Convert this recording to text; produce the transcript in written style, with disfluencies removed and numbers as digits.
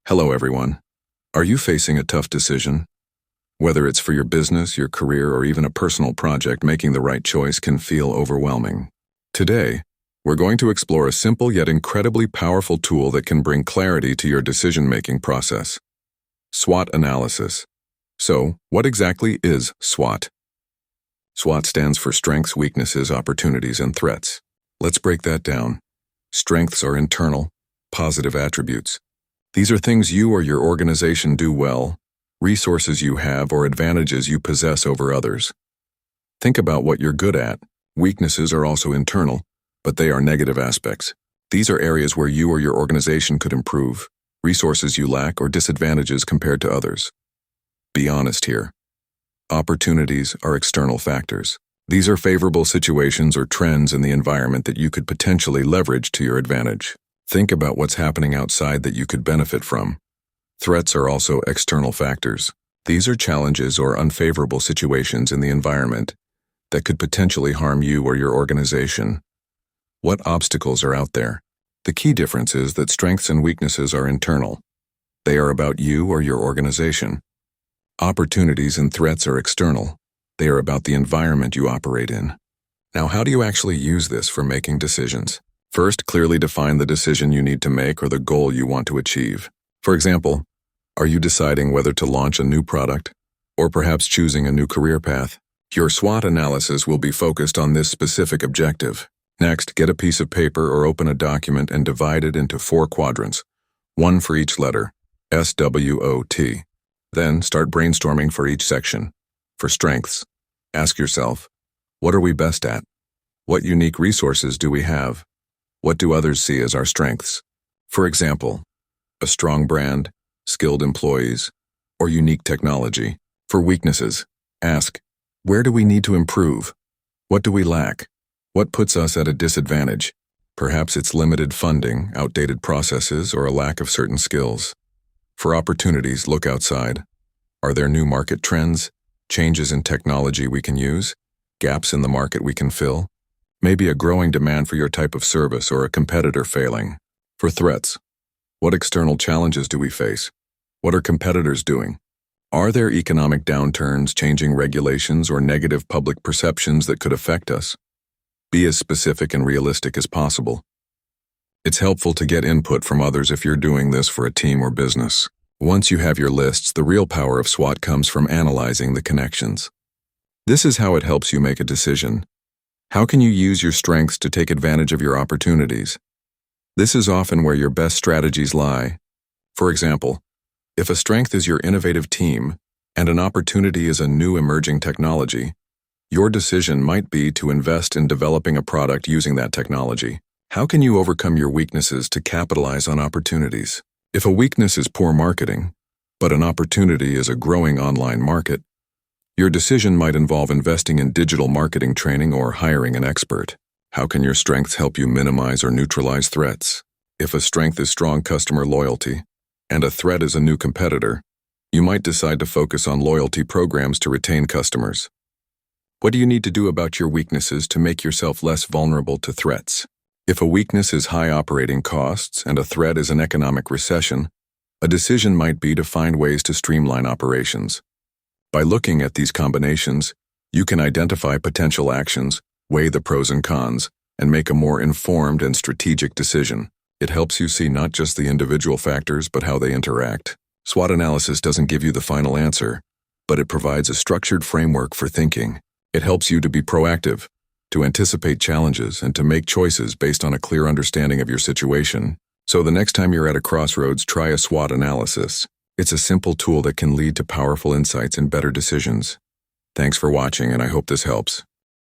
Hello, everyone. Are you facing a tough decision? Whether it's for your business, your career, or even a personal project, making the right choice can feel overwhelming. Today, we're going to explore a simple yet incredibly powerful tool that can bring clarity to your decision-making process. SWOT Analysis. So, what exactly is SWOT? SWOT stands for Strengths, Weaknesses, Opportunities, and Threats. Let's break that down. Strengths are internal, positive attributes. These are things you or your organization do well, resources you have, or advantages you possess over others. Think about what you're good at. Weaknesses are also internal, but they are negative aspects. These are areas where you or your organization could improve, resources you lack, or disadvantages compared to others. Be honest here. Opportunities are external factors. These are favorable situations or trends in the environment that you could potentially leverage to your advantage. Think about what's happening outside that you could benefit from. Threats are also external factors. These are challenges or unfavorable situations in the environment that could potentially harm you or your organization. What obstacles are out there? The key difference is that strengths and weaknesses are internal. They are about you or your organization. Opportunities and threats are external. They are about the environment you operate in. Now, how do you actually use this for making decisions? First, clearly define the decision you need to make or the goal you want to achieve. For example, are you deciding whether to launch a new product or perhaps choosing a new career path? Your SWOT analysis will be focused on this specific objective. Next, get a piece of paper or open a document and divide it into 4 quadrants, one for each letter, SWOT. Then start brainstorming for each section. For strengths, ask yourself, what are we best at? What unique resources do we have? What do others see as our strengths? For example, a strong brand, skilled employees, or unique technology. For weaknesses, ask, where do we need to improve? What do we lack? What puts us at a disadvantage? Perhaps it's limited funding, outdated processes, or a lack of certain skills. For opportunities, look outside. Are there new market trends, changes in technology we can use, gaps in the market we can fill? Maybe a growing demand for your type of service or a competitor failing. For threats, what external challenges do we face? What are competitors doing? Are there economic downturns, changing regulations, or negative public perceptions that could affect us? Be as specific and realistic as possible. It's helpful to get input from others if you're doing this for a team or business. Once you have your lists, the real power of SWOT comes from analyzing the connections. This is how it helps you make a decision. How can you use your strengths to take advantage of your opportunities? This is often where your best strategies lie. For example, if a strength is your innovative team and an opportunity is a new emerging technology, your decision might be to invest in developing a product using that technology. How can you overcome your weaknesses to capitalize on opportunities? If a weakness is poor marketing, but an opportunity is a growing online market, your decision might involve investing in digital marketing training or hiring an expert. How can your strengths help you minimize or neutralize threats? If a strength is strong customer loyalty and a threat is a new competitor, you might decide to focus on loyalty programs to retain customers. What do you need to do about your weaknesses to make yourself less vulnerable to threats? If a weakness is high operating costs and a threat is an economic recession, a decision might be to find ways to streamline operations. By looking at these combinations, you can identify potential actions, weigh the pros and cons, and make a more informed and strategic decision. It helps you see not just the individual factors, but how they interact. SWOT analysis doesn't give you the final answer, but it provides a structured framework for thinking. It helps you to be proactive, to anticipate challenges, and to make choices based on a clear understanding of your situation. So the next time you're at a crossroads, try a SWOT analysis. It's a simple tool that can lead to powerful insights and better decisions. Thanks for watching, and I hope this helps.